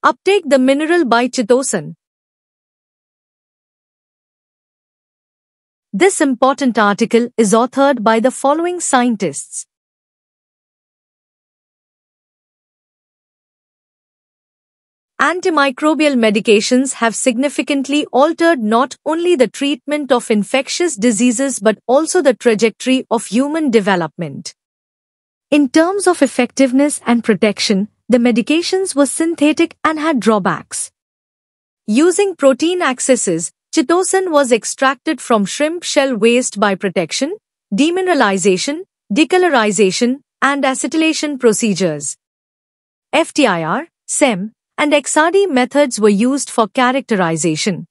Uptake the mineral by chitosan. This important article is authored by the following scientists. Antimicrobial medications have significantly altered not only the treatment of infectious diseases but also the trajectory of human development. In terms of effectiveness and protection, the medications were synthetic and had drawbacks. Using protein accesses, chitosan was extracted from shrimp shell waste by protection, demineralization, decolorization, and acetylation procedures. FTIR, SEM, and XRD methods were used for characterization.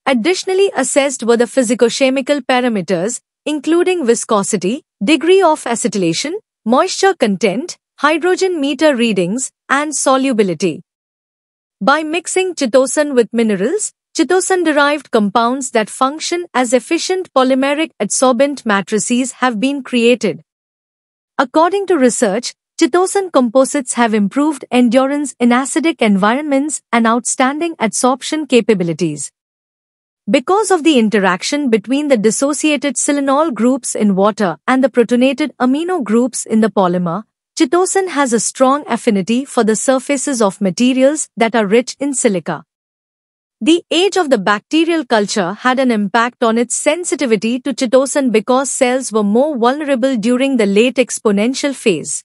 Additionally assessed were the physicochemical parameters, including viscosity, degree of acetylation, moisture content, hydrogen meter readings, and solubility. By mixing chitosan with minerals, chitosan-derived compounds that function as efficient polymeric adsorbent matrices have been created. According to research, chitosan composites have improved endurance in acidic environments and outstanding adsorption capabilities. Because of the interaction between the dissociated silanol groups in water and the protonated amino groups in the polymer, chitosan has a strong affinity for the surfaces of materials that are rich in silica. The age of the bacterial culture had an impact on its sensitivity to chitosan because cells were more vulnerable during the late exponential phase.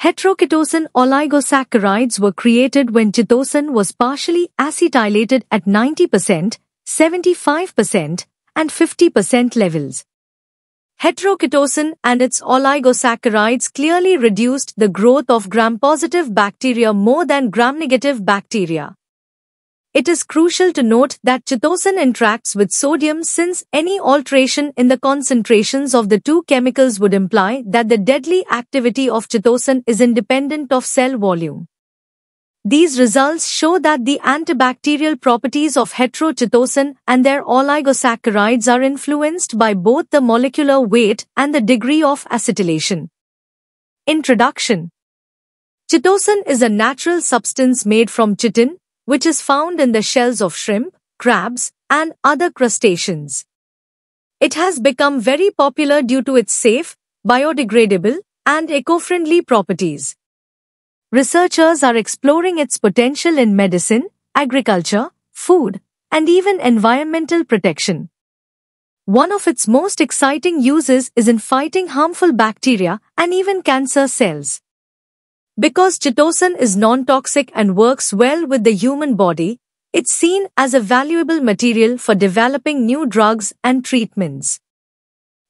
Heteroketosan oligosaccharides were created when chitosan was partially acetylated at 90%, 75%, and 50% levels. Heteroketosan and its oligosaccharides clearly reduced the growth of gram-positive bacteria more than gram-negative bacteria. It is crucial to note that chitosan interacts with sodium since any alteration in the concentrations of the two chemicals would imply that the deadly activity of chitosan is independent of cell volume. These results show that the antibacterial properties of heterochitosan and their oligosaccharides are influenced by both the molecular weight and the degree of acetylation. Introduction. Chitosan is a natural substance made from chitin, which is found in the shells of shrimp, crabs, and other crustaceans. It has become very popular due to its safe, biodegradable, and eco-friendly properties. Researchers are exploring its potential in medicine, agriculture, food, and even environmental protection. One of its most exciting uses is in fighting harmful bacteria and even cancer cells. Because chitosan is non-toxic and works well with the human body, it's seen as a valuable material for developing new drugs and treatments.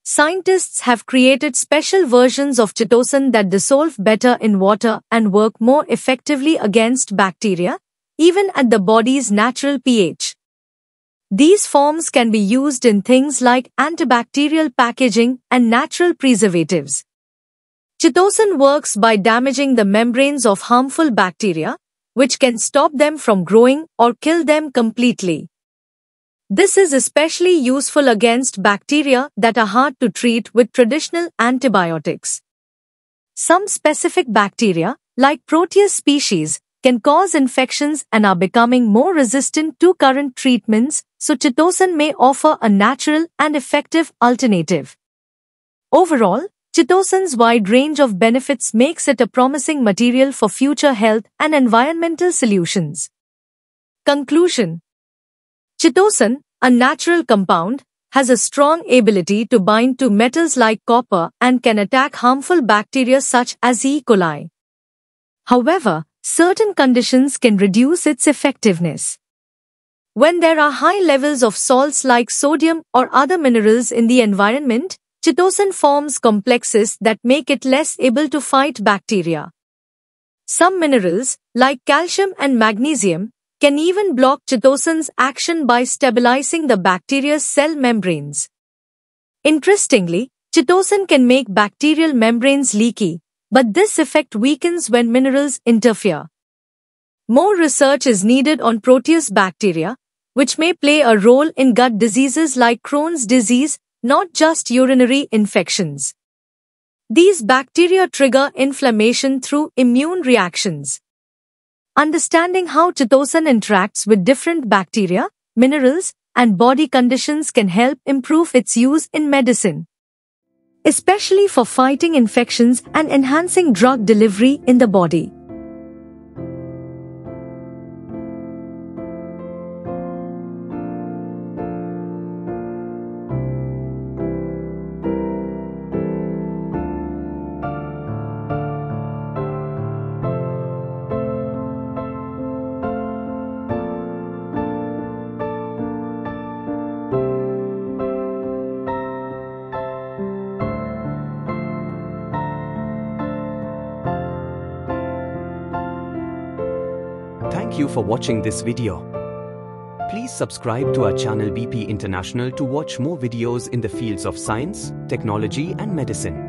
Scientists have created special versions of chitosan that dissolve better in water and work more effectively against bacteria, even at the body's natural pH. These forms can be used in things like antibacterial packaging and natural preservatives. Chitosan works by damaging the membranes of harmful bacteria, which can stop them from growing or kill them completely. This is especially useful against bacteria that are hard to treat with traditional antibiotics. Some specific bacteria, like Proteus species, can cause infections and are becoming more resistant to current treatments, so chitosan may offer a natural and effective alternative. Overall, chitosan's wide range of benefits makes it a promising material for future health and environmental solutions. Conclusion. Chitosan, a natural compound, has a strong ability to bind to metals like copper and can attack harmful bacteria such as E. coli. However, certain conditions can reduce its effectiveness. When there are high levels of salts like sodium or other minerals in the environment, chitosan forms complexes that make it less able to fight bacteria. Some minerals, like calcium and magnesium, can even block chitosan's action by stabilizing the bacteria's cell membranes. Interestingly, chitosan can make bacterial membranes leaky, but this effect weakens when minerals interfere. More research is needed on Proteus bacteria, which may play a role in gut diseases like Crohn's disease, not just urinary infections. These bacteria trigger inflammation through immune reactions. Understanding how chitosan interacts with different bacteria, minerals, and body conditions can help improve its use in medicine, especially for fighting infections and enhancing drug delivery in the body. Thank you for watching this video. Please subscribe to our channel BP International to watch more videos in the fields of science, technology and medicine.